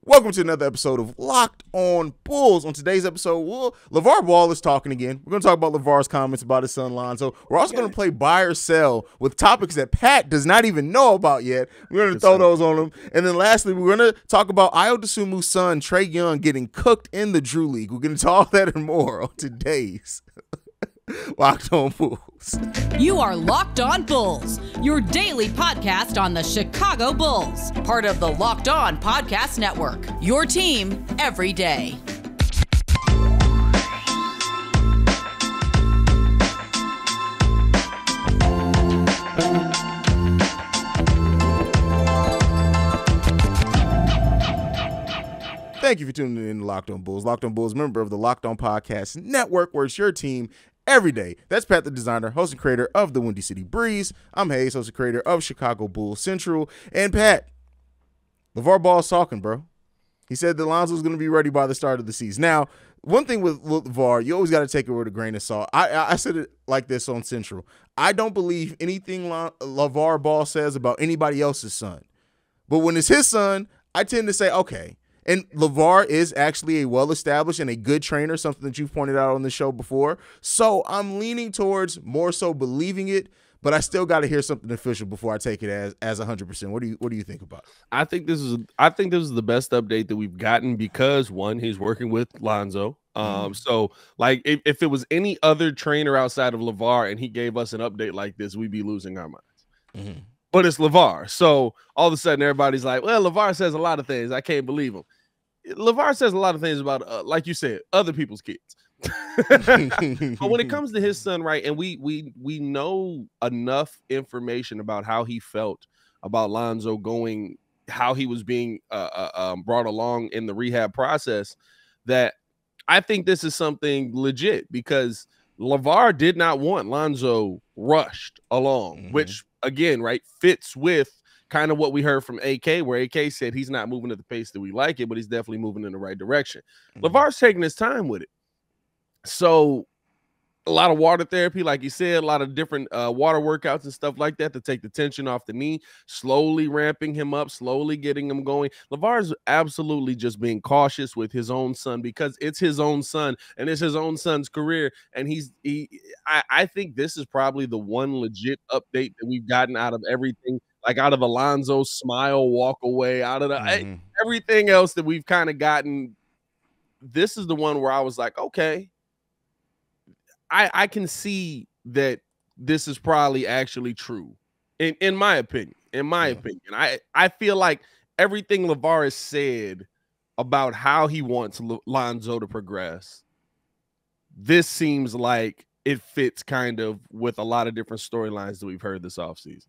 Welcome to another episode of Locked On Bulls. On today's episode, Lavar Ball is talking again. We're going to talk about Lavar's comments about his son Lonzo. We're also going to play buy or sell with topics that Pat does not even know about yet. We're going to throw those on him. And then lastly, we're going to talk about Ayo Dosunmu's son, Trae Young, getting cooked in the Drew League. We're going to talk that and more on today's Locked On Bulls. You are Locked On Bulls, your daily podcast on the Chicago Bulls, part of the Locked On Podcast Network, your team every day. Thank you for tuning in to Locked On Bulls. Locked On Bulls, member of the Locked On Podcast Network, where it's your team every day. That's Pat, the designer, host and creator of the Windy City Breeze. I'm Haize, host and creator of Chicago Bulls Central. And Pat, Lavar Ball's talking, bro. He said that Lonzo's going to be ready by the start of the season. Now, one thing with Lavar, you always got to take it with a grain of salt. I said it like this on Central. I don't believe anything Lavar Ball says about anybody else's son. But when it's his son, I tend to say, okay. And Lavar is actually a well-established and a good trainer, something that you've pointed out on the show before. So I'm leaning towards more so believing it, but I still got to hear something official before I take it as 100%. What do you think about it? I think this is the best update that we've gotten because one, he's working with Lonzo. So like if it was any other trainer outside of Lavar and he gave us an update like this, we'd be losing our minds. But it's Lavar. So all of a sudden everybody's like, well, Lavar says a lot of things. I can't believe him. Lavar says a lot of things about, like you said, other people's kids. But when it comes to his son, right, and we know enough information about how he felt about Lonzo going, how he was being brought along in the rehab process, that I think this is something legit because Lavar did not want Lonzo rushed along, which again, right, fits with kind of what we heard from AK, where AK said he's not moving at the pace that we like it, but he's definitely moving in the right direction. Lavar's taking his time with it. So a lot of water therapy, like you said, a lot of different water workouts and stuff like that to take the tension off the knee, slowly ramping him up, slowly getting him going. Lavar's absolutely just being cautious with his own son because it's his own son and it's his own son's career. And I think this is probably the one legit update that we've gotten out of everything, like out of Alonzo's smile, walk away, out of the everything else that we've kind of gotten. This is the one where I was like, okay, I can see that this is probably actually true, in my opinion. I feel like everything Lavar has said about how he wants Lonzo to progress, this seems like it fits kind of with a lot of different storylines that we've heard this offseason.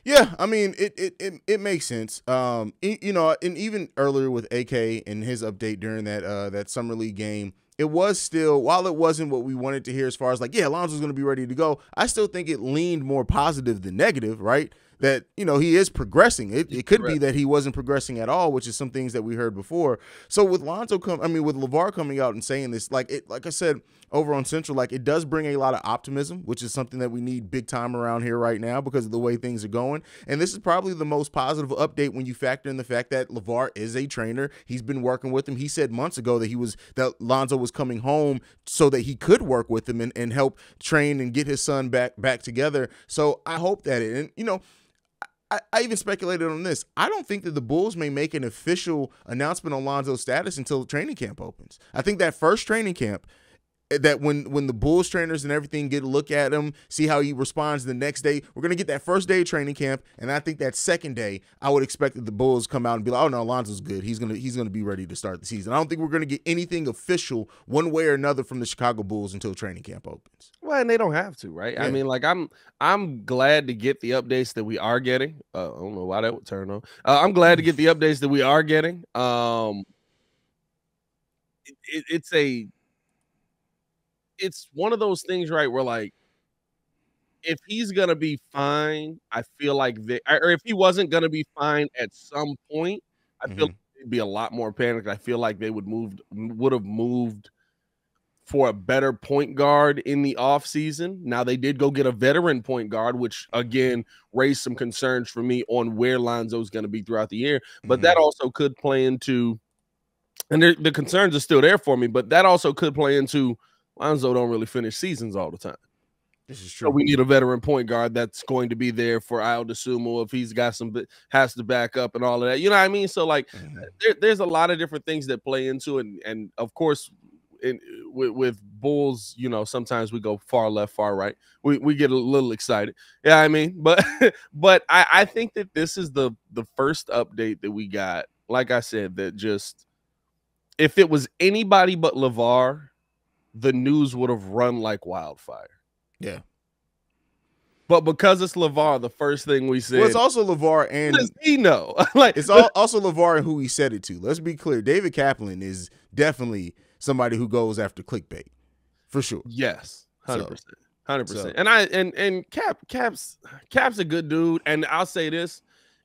Yeah, I mean, it makes sense. And even earlier with AK and his update during that Summer League game, it was still, while it wasn't what we wanted to hear as far as like, yeah, Lonzo's going to be ready to go, I still think it leaned more positive than negative, right? That, he is progressing. It could be that he wasn't progressing at all, which is some things that we heard before. So with with Lavar coming out and saying this, like I said over on Central, like it does bring a lot of optimism, which is something that we need big time around here right now because of the way things are going. And this is probably the most positive update when you factor in the fact that Lavar is a trainer. He's been working with him. He said months ago that Lonzo was coming home so that he could work with him and help train and get his son back together. So I hope that I even speculated on this. I don't think that the Bulls may make an official announcement on Lonzo's status until training camp opens. I think that first training camp, that when the Bulls trainers and everything get a look at him, see how he responds the next day, we're going to get that first day of training camp, and I think that second day, I would expect that the Bulls come out and be like, oh, no, Lonzo's good. He's gonna be ready to start the season. I don't think we're going to get anything official one way or another from the Chicago Bulls until training camp opens. Well, and they don't have to, right? Yeah. I mean, like I'm glad to get the updates that we are getting. I don't know why that would turn on. I'm glad to get the updates that we are getting. It's one of those things, right, where like if he's gonna be fine, I feel like or if he wasn't gonna be fine at some point, I feel like there'd be a lot more panic. I feel like they would have moved for a better point guard in the offseason. Now, they did go get a veteran point guard, which, again, raised some concerns for me on where Lonzo's going to be throughout the year. But that also could play into – and the concerns are still there for me, but that also could play into Lonzo don't really finish seasons all the time. This is true. So we need a veteran point guard that's going to be there for Ayo Dosunmu if he's got has to back up and all of that. You know what I mean? So, like, there's a lot of different things that play into it. And of course – with Bulls, you know, sometimes we go far left, far right. We get a little excited. Yeah, I mean, but I think that this is the first update that we got. Like I said, that just if it was anybody but Lavar, the news would have run like wildfire. Yeah. But because it's Lavar, the first thing we said. Well, it's also Lavar, and does he know? Like it's also Lavar and who he said it to. Let's be clear. David Kaplan is definitely somebody who goes after clickbait, for sure. Yes, 100%. And Cap's a good dude. And I'll say this,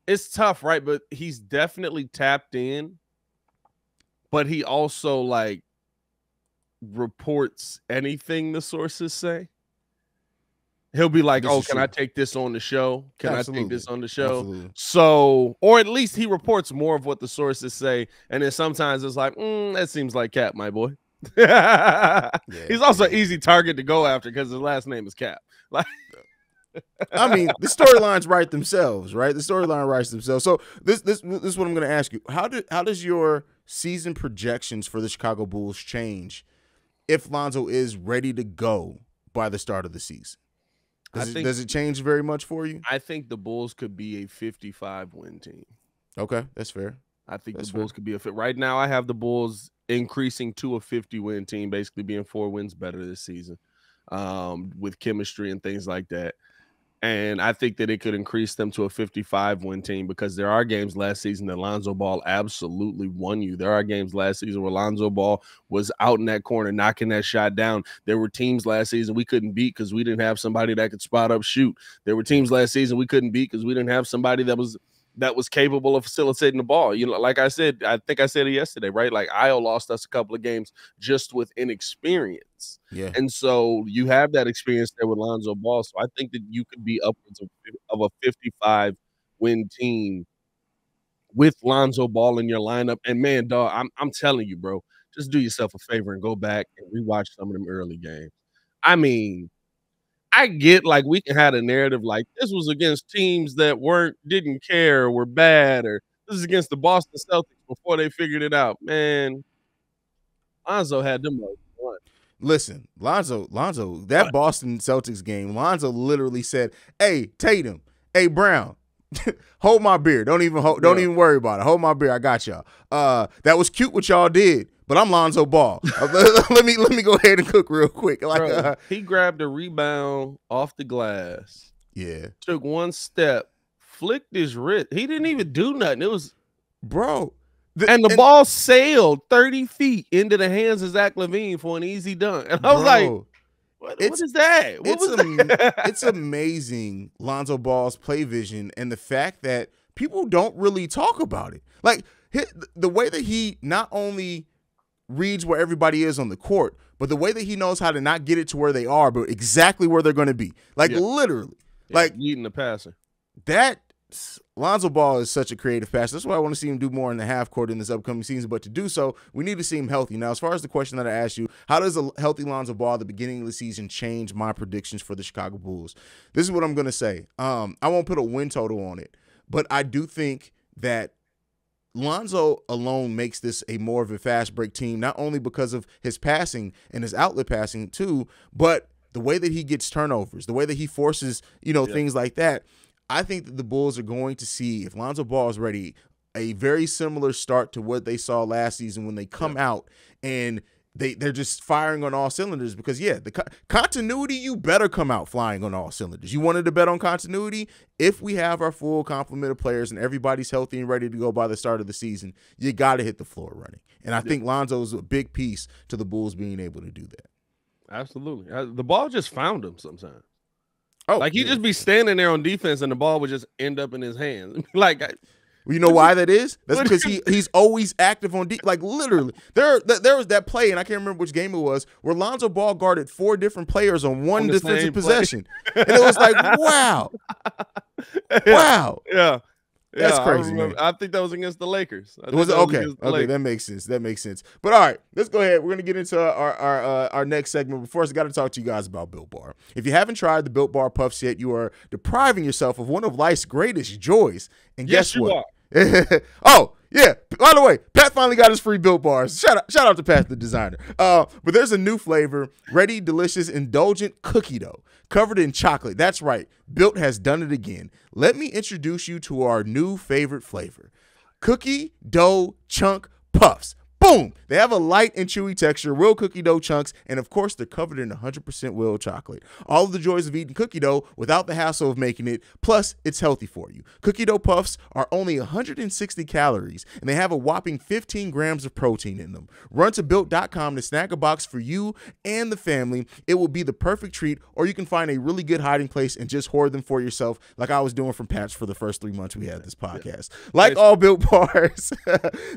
it's tough, right? But he's definitely tapped in. But he also like reports anything the sources say. He'll be like, "Oh, can I take this on the show? Can I take this on the show?" Absolutely. So, or at least he reports more of what the sources say, and then sometimes it's like, "That seems like Cap, my boy." He's also an easy target to go after because his last name is Cap. Like, I mean, the storylines write themselves, right? The storyline writes themselves. So this is what I'm going to ask you: How does your season projections for the Chicago Bulls change if Lonzo is ready to go by the start of the season? Does it change very much for you? I think the Bulls could be a 55-win team. Okay, that's fair. I think the Bulls could be a fit. Right now, I have the Bulls increasing to a 50-win team, basically being 4 wins better this season with chemistry and things like that. And I think that it could increase them to a 55-win team because there are games last season that Lonzo Ball absolutely won you. There are games last season where Lonzo Ball was out in that corner knocking that shot down. There were teams last season we couldn't beat because we didn't have somebody that could spot up shoot. There were teams last season we couldn't beat because we didn't have somebody that was capable of facilitating the ball. You know, like I said, I think I said it yesterday, right? Like Ayo lost us a couple of games just with inexperience. Yeah. And so you have that experience there with Lonzo Ball. So I think that you could be upwards of a 55-win team with Lonzo Ball in your lineup. And man, dog, I'm telling you, bro, just do yourself a favor and go back and rewatch some of them early games. I mean, I get like we can have a narrative like this was against teams that didn't care or were bad, or this is against the Boston Celtics before they figured it out. Man, Lonzo had them run. Listen, Lonzo, that Boston Celtics game, Lonzo literally said, "Hey, Tatum, hey Brown, hold my beer. Don't even worry about it. Hold my beer. I got y'all. That was cute what y'all did, but I'm Lonzo Ball. let me go ahead and cook real quick." Like bro, he grabbed a rebound off the glass. Yeah. Took one step, flicked his wrist. He didn't even do nothing. It was bro. The ball sailed 30 feet into the hands of Zach LaVine for an easy dunk. And I was like, what is that? It's amazing Lonzo Ball's play vision and the fact that people don't really talk about it. Like the way that he not only reads where everybody is on the court, but the way that he knows how to not get it to where they are, but exactly where they're going to be. Like literally. Yeah, like leading the passer. That Lonzo Ball is such a creative passer. That's why I want to see him do more in the half court in this upcoming season. But to do so, we need to see him healthy. Now, as far as the question that I asked you, how does a healthy Lonzo Ball at the beginning of the season change my predictions for the Chicago Bulls? This is what I'm going to say. I won't put a win total on it, but I do think that Lonzo alone makes this a more of a fast break team, not only because of his passing and his outlet passing too, but the way that he gets turnovers, the way that he forces, things like that. I think that the Bulls are going to see, if Lonzo Ball is ready, a very similar start to what they saw last season when they come out and they're just firing on all cylinders because, the continuity, you better come out flying on all cylinders. You wanted to bet on continuity? If we have our full complement of players and everybody's healthy and ready to go by the start of the season, you got to hit the floor running. And I think Lonzo is a big piece to the Bulls being able to do that. Absolutely. The ball just found him sometimes. Oh, like he'd just be standing there on defense and the ball would just end up in his hands. Like You know why that is? That's because he's always active on deep. Like literally, there was that play, and I can't remember which game it was, where Lonzo Ball guarded 4 different players on one defensive possession, and it was like, wow, wow, yeah. That's crazy. I think that was against the Lakers. Okay, that makes sense. But all right, let's go ahead. We're gonna get into our next segment. But first, I got to talk to you guys about Built Bar. If you haven't tried the Built Bar Puffs yet, you are depriving yourself of one of life's greatest joys. And guess what? Oh, yeah. By the way, Pat finally got his free Built Bars. Shout out to Pat, the designer. But there's a new flavor, ready, delicious, indulgent cookie dough covered in chocolate. That's right. Built has done it again. Let me introduce you to our new favorite flavor, Cookie Dough Chunk Puffs. Boom! They have a light and chewy texture, real cookie dough chunks, and of course, they're covered in 100% real chocolate. All of the joys of eating cookie dough without the hassle of making it, plus it's healthy for you. Cookie dough puffs are only 160 calories, and they have a whopping 15 grams of protein in them. Run to Built.com to snag a box for you and the family. It will be the perfect treat, or you can find a really good hiding place and just hoard them for yourself, like I was doing from Patch for the first 3 months we had this podcast. Like all Built Bars,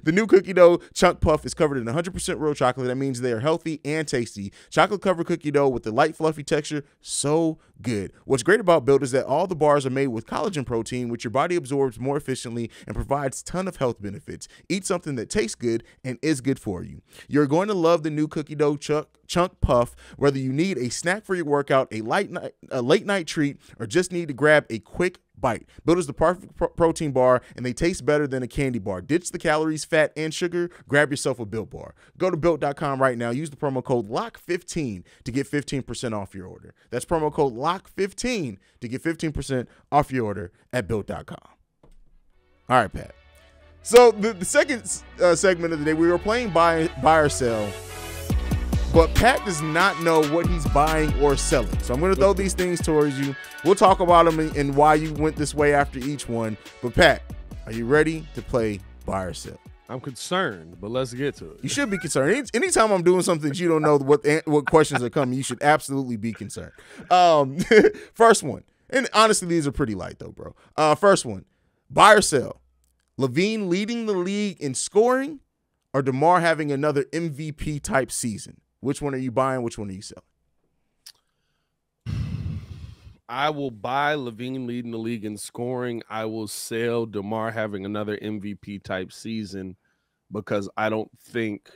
the new cookie dough chunk puff is covered in 100% real chocolate. That means they are healthy and tasty. Chocolate covered cookie dough with the light, fluffy texture. So good. What's great about Built is that all the bars are made with collagen protein, which your body absorbs more efficiently and provides a ton of health benefits. Eat something that tastes good and is good for you. You're going to love the new cookie dough chunk puff, whether you need a snack for your workout, a late night treat, or just need to grab a quick bite. Built is the perfect protein bar, and they taste better than a candy bar. Ditch the calories, fat, and sugar. Grab yourself a Built Bar. Go to Built.com right now. Use the promo code LOCK15 to get 15% off your order. That's promo code LOCK15 to get 15% off your order at Built.com. All right, Pat. So the second segment of the day, we were playing buy or sell, but Pat does not know what he's buying or selling. So I'm going to throw these things towards you. We'll talk about them and why you went this way after each one. But Pat, are you ready to play buy or sell? I'm concerned, but let's get to it. You should be concerned. Anytime I'm doing something that you don't know what questions are coming, you should absolutely be concerned. First one, and honestly, these are pretty light though, bro. First one, buy or sell. LaVine leading the league in scoring, or DeMar having another MVP type season? Which one are you buying? Which one are you selling? I will buy LaVine leading the league in scoring. I will sell DeMar having another MVP type season, because I don't think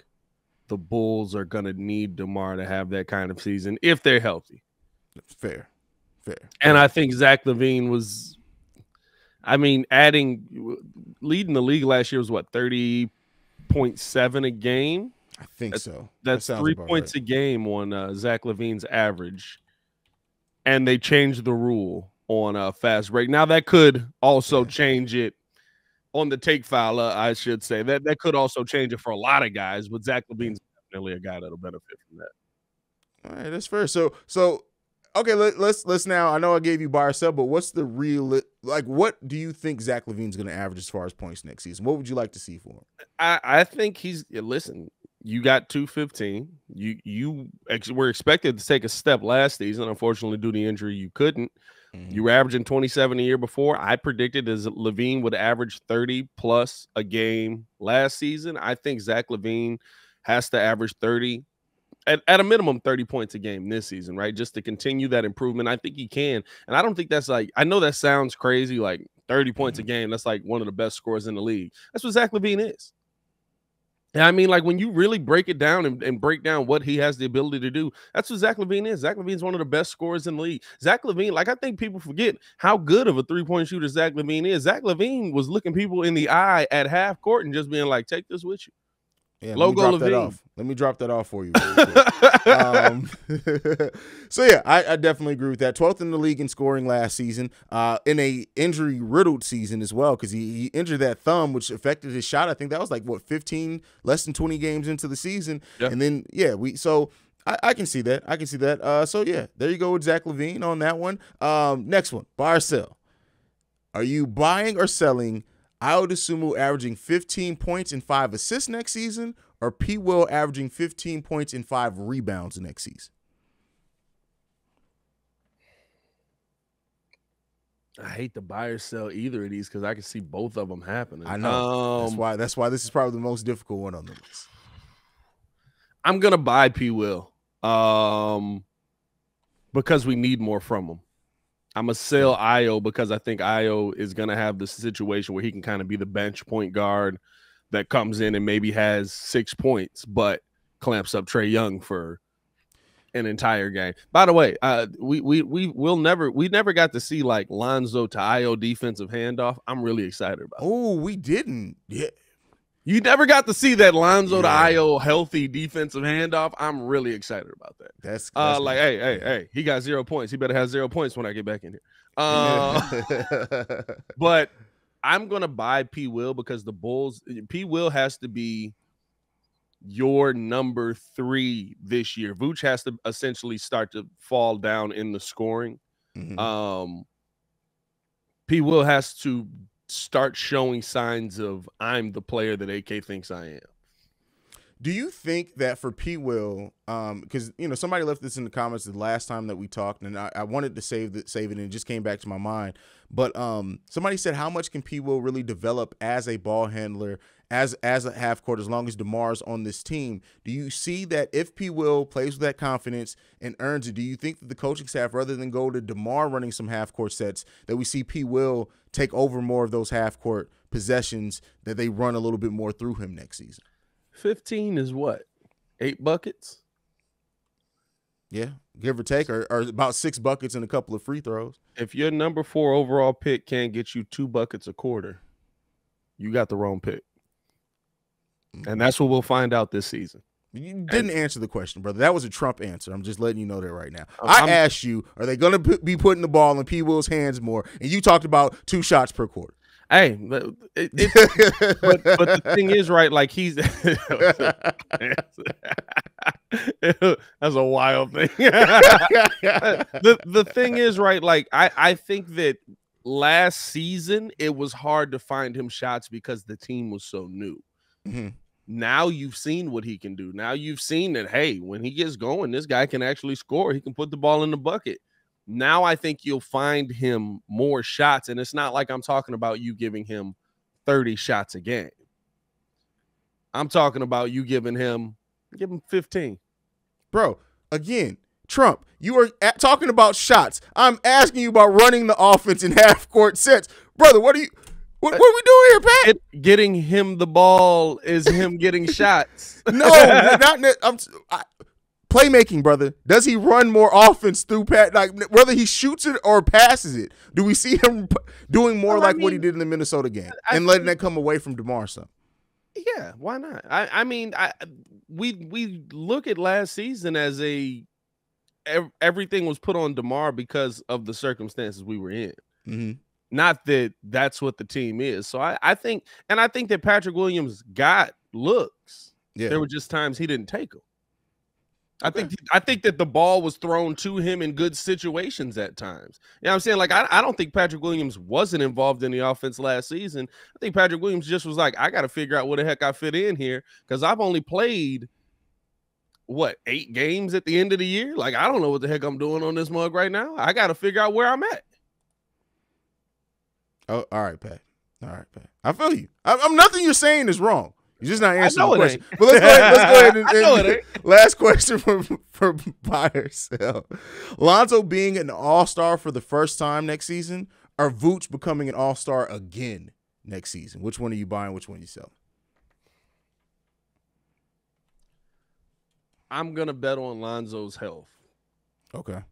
the Bulls are going to need DeMar to have that kind of season if they're healthy. Fair. And I think Zach LaVine was, leading the league last year was what, 30.7 a game? I think so. That's 3 points a game on Zach LaVine's average. And they changed the rule on a fast break. Now, that could also change it on the take file, I should say. That could also change it for a lot of guys, but Zach LaVine's definitely a guy that'll benefit from that. All right, that's fair. So okay, let's now, I know I gave you buy or sell, but what's the real, what do you think Zach LaVine's going to average as far as points next season? What would you like to see for him? I think listen, you got 215. You were expected to take a step last season. Unfortunately, due to the injury, you couldn't. Mm-hmm. You were averaging 27 a year before. I predicted as LaVine would average 30 plus a game last season. I think Zach LaVine has to average 30, at a minimum 30 points a game this season, right? Just to continue that improvement. I think he can. And I don't think that's I know that sounds crazy, 30 points a game. That's one of the best scorers in the league. That's what Zach LaVine is. And when you really break it down and break down what he has the ability to do, that's what Zach LaVine is. Zach LaVine is one of the best scorers in the league. Zach LaVine, I think people forget how good of a three-point shooter Zach LaVine is. Zach LaVine was looking people in the eye at half court and just being like, take this with you. Yeah, Logo let me drop that off for you. So yeah, I definitely agree with that. 12th in the league in scoring last season, in a injury riddled season as well, because he injured that thumb, which affected his shot. I think that was 15, less than 20 games into the season, and then I can see that. So yeah, there you go with Zach LaVine on that one. Next one, buy or sell. Are you buying or selling Ayo Dosunmu averaging 15 points and 5 assists next season, or P. Will averaging 15 points and 5 rebounds next season? I hate to buy or sell either of these because I can see both of them happening. I know. That's why this is probably the most difficult one on the list. I'm gonna buy P. Will, because we need more from him. I'm gonna sell Io because I think Io is gonna have the situation where he can kind of be the bench point guard that comes in and maybe has 6 points, but clamps up Trae Young for an entire game. By the way, we never got to see like Lonzo to Io defensive handoff. I'm really excited about. Oh, we didn't. Yeah. You never got to see that Lonzo to Io healthy defensive handoff. I'm really excited about that. That's like, hey, he got 0 points. He better have 0 points when I get back in here. But I'm gonna buy P. Will because the Bulls. P. Will has to be your number 3 this year. Vooch has to essentially start to fall down in the scoring. Mm-hmm. P. Will has to start showing signs of I'm the player that AK thinks I am. Do you think that for P. Will, because somebody left this in the comments the last time that we talked, and I wanted to save it, and it just came back to my mind. But somebody said, how much can P. Will really develop as a ball handler, as a half court, as long as DeMar's on this team? Do you see that if P. Will plays with that confidence and earns it, do you think that the coaching staff, rather than go to DeMar running some half court sets, that we see P. Will take over more of those half court possessions, that they run a little bit more through him next season? 15 is what? 8 buckets? Yeah, give or take, or about 6 buckets and a couple of free throws. If your number 4 overall pick can't get you 2 buckets a quarter, you got the wrong pick. And that's what we'll find out this season. You didn't answer the question, brother. That was a Trump answer. I'm just letting you know that right now. I asked you, are they going to be putting the ball in P. Will's hands more? And you talked about 2 shots per quarter. Hey, but the thing is, right, like he's that's a wild thing. The thing is, right, like I think that last season it was hard to find him shots because the team was so new. Mm-hmm. Now you've seen what he can do. Now you've seen that, hey, when he gets going, this guy can actually score. He can put the ball in the bucket. Now I think you'll find him more shots, and it's not like I'm talking about you giving him 30 shots a game. I'm talking about you give him 15. Bro, again, Trump, you are talking about shots. I'm asking you about running the offense in half-court sets. Brother, what are we doing here, Pat? Getting him the ball is him getting shots. No, playmaking, brother. Does he run more offense through Pat? Like whether he shoots it or passes it, do we see him doing more what he did in the Minnesota game and letting that come away from DeMar some? Yeah, why not? We look at last season as everything was put on DeMar because of the circumstances we were in. Mm-hmm. Not that that's what the team is. So I think that Patrick Williams got looks. Yeah. There were just times he didn't take them. Okay. I think that the ball was thrown to him in good situations at times. You know what I'm saying? Like, I don't think Patrick Williams wasn't involved in the offense last season. I think Patrick Williams just was like, I got to figure out where the heck I fit in here because I've only played, 8 games at the end of the year? Like, I don't know what the heck I'm doing on this mug right now. I got to figure out where I'm at. Oh, all right, Pat. I feel you. I'm nothing you're saying is wrong. You're just not answering the question. But let's go ahead and last question for buy or sell. Lonzo being an all-star for the first time next season, or Vooch becoming an all-star again next season? Which one are you buying? Which one are you selling? I'm going to bet on Lonzo's health. Okay.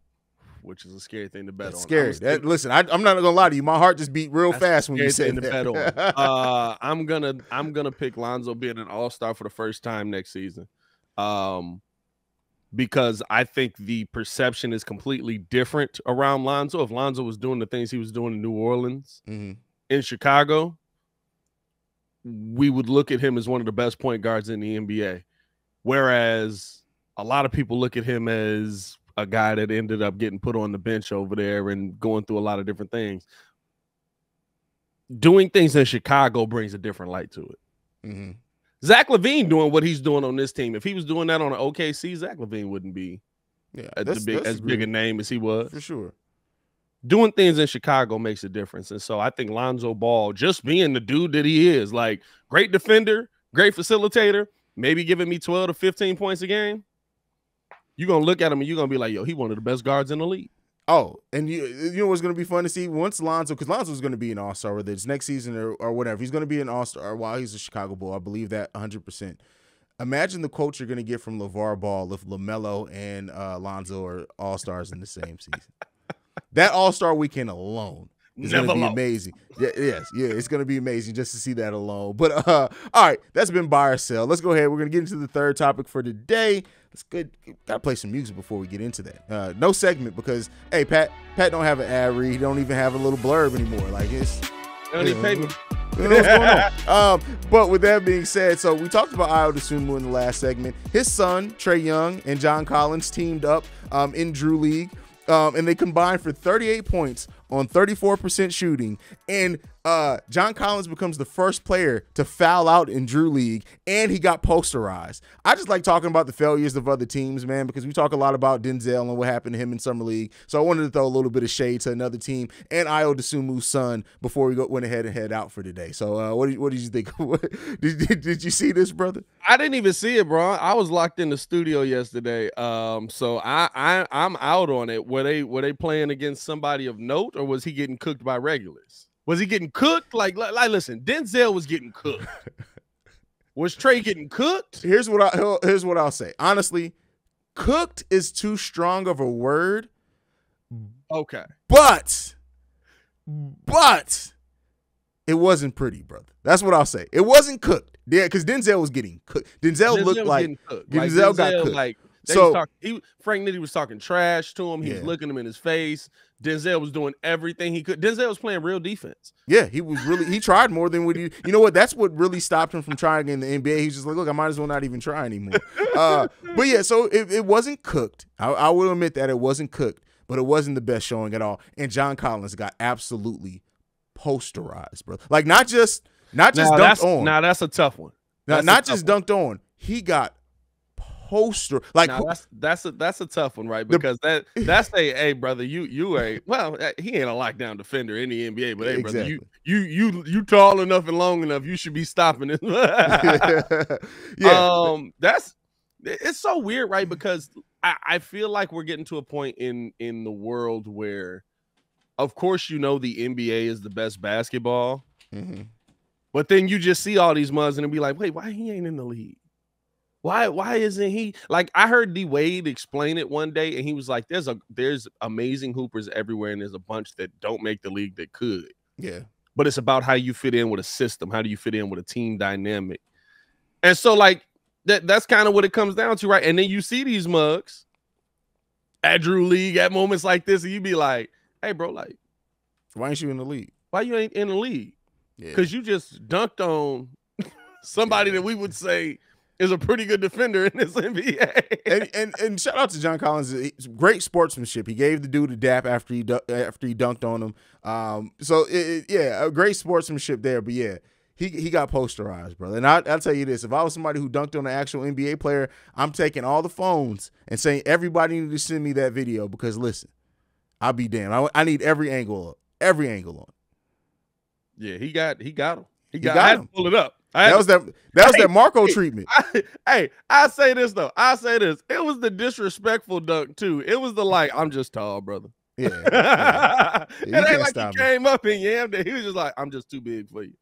Which is a scary thing to bet on. Scary. Listen, I'm not gonna lie to you. My heart just beat real fast when you said that. Bet on. I'm gonna pick Lonzo being an all-star for the first time next season, because I think the perception is completely different around Lonzo. If Lonzo was doing the things he was doing in New Orleans, mm-hmm. in Chicago, we would look at him as one of the best point guards in the NBA. Whereas a lot of people look at him as a guy that ended up getting put on the bench over there and going through a lot of different things. Doing things in Chicago brings a different light to it. Mm-hmm. Zach LaVine doing what he's doing on this team. If he was doing that on an OKC, Zach LaVine wouldn't be as big a name as he was. For sure. doing things in Chicago makes a difference. And so I think Lonzo Ball, just being the dude that he is, like great defender, great facilitator, maybe giving me 12 to 15 points a game, you're going to look at him and you're going to be like, yo, he one of the best guards in the league. Oh, and you know what's going to be fun to see? Once Lonzo, because Lonzo's going to be an all-star, whether it's next season or whatever. He's going to be an all-star while he's a Chicago Bull. I believe that 100%. Imagine the quotes you're going to get from LaVar Ball if LaMelo and Lonzo are all-stars in the same season. That all-star weekend alone is going to be amazing. Yeah, it's going to be amazing just to see that alone. But all right, that's been buy or sell. Let's go ahead. We're going to get into the third topic for today. Let's good. Gotta play some music before we get into that. No segment because hey, Pat don't have an ad read. He don't even have a little blurb anymore. Like it's. They don't even pay me. You know what's going on. But with that being said, so we talked about Ayo Dosunmu in the last segment. His son, Trae Young and John Collins teamed up in Drew League, and they combined for 38 points on 34% shooting. And John Collins becomes the first player to foul out in Drew League, and he got posterized. I just like talking about the failures of other teams, man, because we talk a lot about Denzel and what happened to him in Summer League. So I wanted to throw a little bit of shade to another team and Ayo Dosunmu's son before we went ahead and head out for today. So what did you think? did you see this, brother? I didn't even see it, bro. I was locked in the studio yesterday. So I'm out on it. Were they playing against somebody of note, or was he getting cooked by regulars? Was he getting cooked? Like listen, Denzel was getting cooked. Was Trae getting cooked? Here's what I'll say. Honestly, cooked is too strong of a word. Okay. But it wasn't pretty, brother. That's what I'll say. It wasn't cooked. Yeah, because Denzel was getting cooked. Denzel looked like Denzel got cooked. Like, Frank Nitty was talking trash to him. He was looking him in his face. Denzel was doing everything he could. Denzel was playing real defense. Yeah, he tried more than what you know what? That's what really stopped him from trying in the NBA. He's just like, look, I might as well not even try anymore. But yeah, so it wasn't cooked. I will admit that it wasn't cooked, but it wasn't the best showing at all. And John Collins got absolutely posterized, bro. Like not just dunked on. Now that's a tough one. Not just dunked on. He got poster like that's a tough one, right? Because that's hey brother, you ain't he ain't a lockdown defender in the NBA, but hey brother, you tall enough and long enough, you should be stopping it. It's so weird, right? Because I feel like we're getting to a point in the world where, of course, the NBA is the best basketball, but then you just see all these mugs and be like, wait, why he ain't in the league? Why isn't he? Like, I heard D Wade explain it one day, and he was like, there's amazing hoopers everywhere, and there's a bunch that don't make the league that could. Yeah. But it's about how you fit in with a system. How do you fit in with a team dynamic? And so, like, that's kind of what it comes down to, right? And then you see these mugs at Drew League at moments like this, and you be like, hey, bro, like, why ain't you in the league? Why you ain't in the league? Yeah. Because you just dunked on somebody that we would say is a pretty good defender in this NBA. and shout out to John Collins. It's great sportsmanship. He gave the dude a dap after he dunked on him. A great sportsmanship there. But yeah, he got posterized, brother. And I'll tell you this: if I was somebody who dunked on an actual NBA player, I'm taking all the phones and saying everybody need to send me that video because listen, I'll be damned. I need every angle on. Yeah, he got him. He got him. To pull it up. That was that Marco treatment. I say this though. It was the disrespectful dunk too. It was the like, I'm just tall, brother. Yeah. It ain't like he came up and yammed it. He was just like, I'm just too big for you.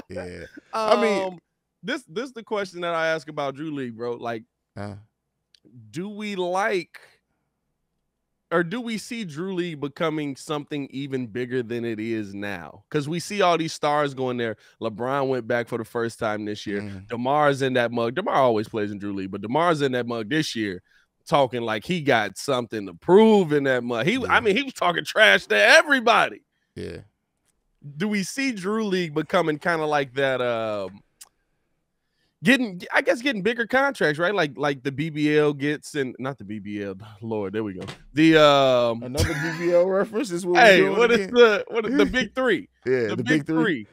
Yeah. I mean, this is the question that I ask about Drew League, bro. Like, do we like, or do we see Drew League becoming something even bigger than it is now? Because we see all these stars going there. LeBron went back for the first time this year. DeMar's in that mug. DeMar always plays in Drew League, but DeMar's in that mug this year, talking like he got something to prove in that mug. He was talking trash to everybody. Yeah. Do we see Drew League becoming kind of like that? Getting bigger contracts, right? Like the BBL gets, and not the BBL. Lord, there we go. The another BBL reference is what hey, we're doing. What is the big three? Yeah, the big three.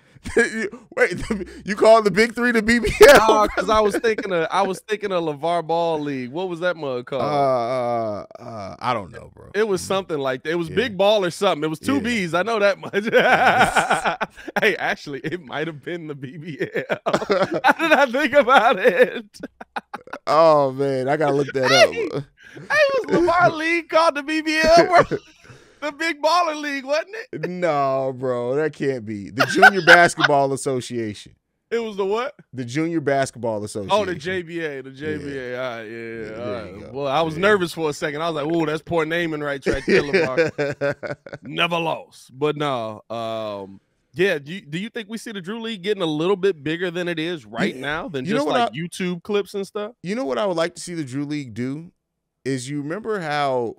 Wait, you call the Big Three the BBL? Because I was thinking of Lavar Ball League. What was that mug called? I don't know, bro. It was something like that. It was Big Ball or something. It was two B's. I know that much. Hey, actually, it might have been the BBL. How did I think about it? Oh man, I gotta look that up. Hey, was Lavar League called the BBL, bro? The Big Baller League, wasn't it? No, bro, that can't be. The Junior Basketball Association. It was the what? The Junior Basketball Association. Oh, the JBA. The JBA. Yeah. All right, yeah. There you go. Well, I was nervous for a second. I was like, "Ooh, that's poor naming right there, Lavar." Never lost. But no, yeah. Do you think we see the Drew League getting a little bit bigger than it is right now than just like YouTube clips and stuff? You know what I would like to see the Drew League do is, you remember how,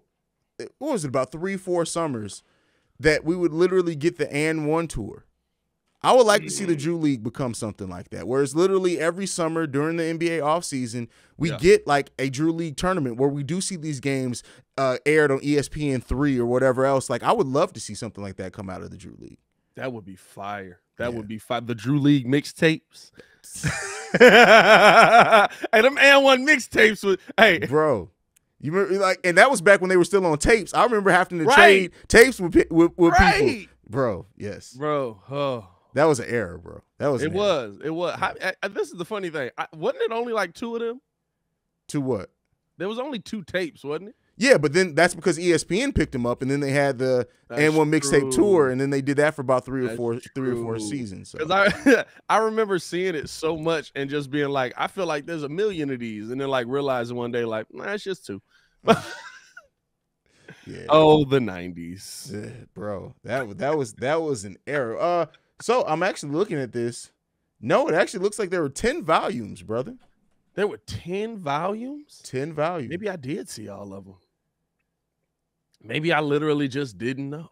what was it, about 3-4 summers that we would literally get the And One tour. I would like to see the Drew League become something like that, where it's literally every summer during the NBA offseason, we get like a Drew League tournament where we do see these games aired on ESPN3 or whatever else. Like, I would love to see something like that come out of the Drew League. That would be fire. That would be fire. The Drew League mixtapes. Hey, them And One mixtapes with, hey, bro. You remember, like, and that was back when they were still on tapes. I remember having to trade tapes with people. Bro, yes. Bro, oh. That was an error, bro. That was It was. This is the funny thing. Wasn't it only like 2 of them? 2 what? There was only 2 tapes, wasn't it? Yeah, but then that's because ESPN picked them up, and then they had the And One mixtape tour, and then they did that for about 3 or 4 seasons. Because I remember seeing it so much and just being like, I feel like there's a million of these, and then like realizing one day, like, nah, it's just 2. Yeah. Oh, the 90s, bro. That was an error. So I'm actually looking at this. No, it actually looks like there were 10 volumes, brother. There were 10 volumes? 10 volumes. Maybe I did see all of them. Maybe I literally just didn't know.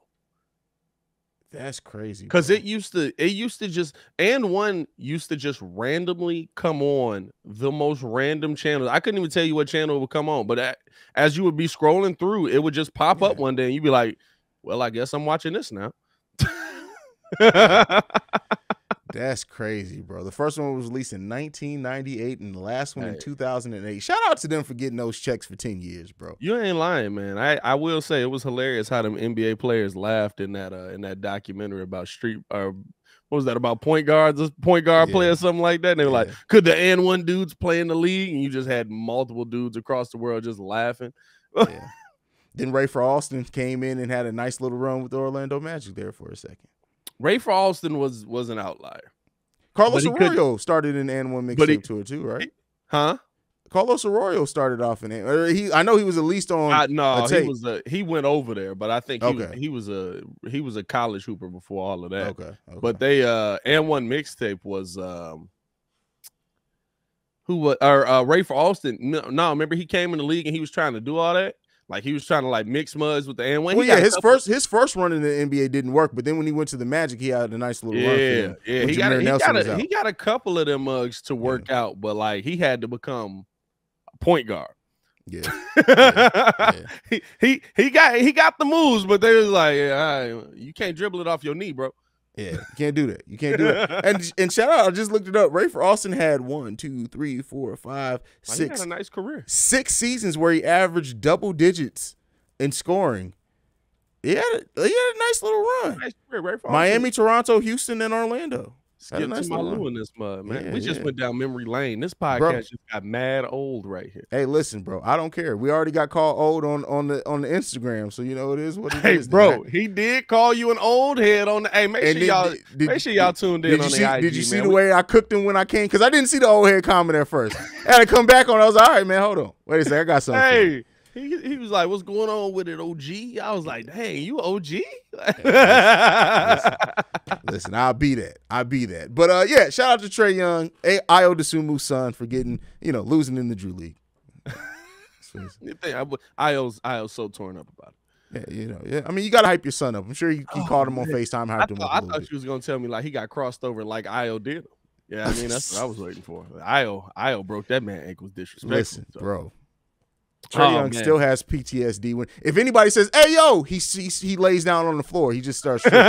That's crazy. Because it used to just, And One used to just randomly come on the most random channels. I couldn't even tell you what channel it would come on, but as you would be scrolling through, it would just pop up one day and you'd be like, well, I guess I'm watching this now. That's crazy, bro. The first one was released in 1998 and the last one in 2008. Shout out to them for getting those checks for 10 years, bro. You ain't lying, man. I will say it was hilarious how them NBA players laughed in that documentary about what was that, about point guard player, something like that. And they were like, could the And One dudes play in the league? And you just had multiple dudes across the world just laughing. Then Rafer Alston came in and had a nice little run with the Orlando Magic there for a second. Rafer Alston was an outlier. Carlos Arroyo started an And One mixtape tour too, right? Huh? Carlos Arroyo started off in it. I know he was at least on. No, he went over there, but I think he was a college hooper before all of that. Okay. But they And One mixtape was Rafer Alston. No, remember he came in the league and he was trying to do all that. Like he was trying to like mix muds with the And One. Well, yeah, his first run in the NBA didn't work, but then when he went to the Magic, he had a nice little run. Yeah, he got a couple of them mugs to work out, but like he had to become a point guard. Yeah. He got the moves, but they was like, you can't dribble it off your knee, bro. Yeah, you can't do that. You can't do it. And shout out, I just looked it up. Rafer Alston had 1, 2, 3, 4, 5, 6. He had a nice career. 6 seasons where he averaged double digits in scoring. He had a nice little run. Nice career, Rafer Miami, Toronto, Houston, and Orlando. Skip to my Lou in this mud, man. We just went down memory lane. This podcast just got mad old right here. Hey, listen, bro. I don't care. We already got called old on the Instagram, so you know it is what it is. Hey, bro, he did call you an old head on the. Hey, make sure y'all tuned in on the IG. Did you see the way I cooked him when I came? Because I didn't see the old head comment at first. I had to come back on. I was like, all right, man, hold on. Wait a second, I got something. Hey. He was like, what's going on with it, OG? I was like, dang, you OG? Listen, I'll be that. But yeah, shout out to Trae Young, Ayo Dosunmu's son, for getting, losing in the Drew League. Ayo's so torn up about it. Yeah. I mean, you gotta hype your son up. I'm sure he called him on FaceTime, hyped him up. I thought you was gonna tell me like he got crossed over like Ayo did him. Yeah, I mean that's what I was waiting for. Ayo broke that man's ankles disrespectful. Listen, bro. Trae Young still has PTSD. When if anybody says, "Hey yo," he lays down on the floor. He just starts tripping.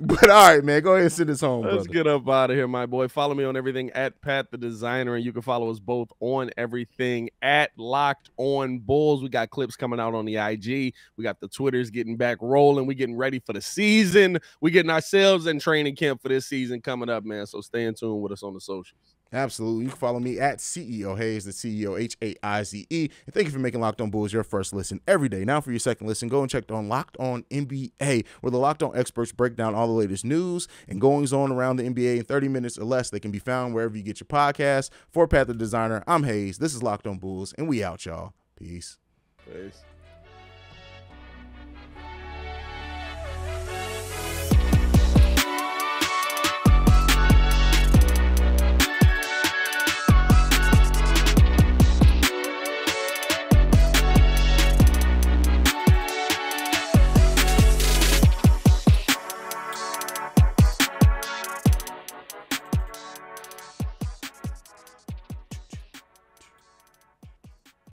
But all right, man, go ahead and send this home. Let's brother. get up out of here, my boy. Follow me on everything at Pat the Designer, and you can follow us both on everything at Locked On Bulls. We got clips coming out on the IG. We got the Twitters getting back rolling. We getting ready for the season. We getting ourselves in training camp for this season coming up, man. So stay in tune with us on the socials. Absolutely. You can follow me at CEO Haize, the CEO Haize. And thank you for making Locked On Bulls your first listen every day. Now for your second listen, go and check on Locked On NBA, where the Locked On experts break down all the latest news and goings on around the NBA in 30 minutes or less. They can be found wherever you get your podcasts. For Pat the Designer, I'm Haize. This is Locked On Bulls, and we out, y'all. Peace. Peace.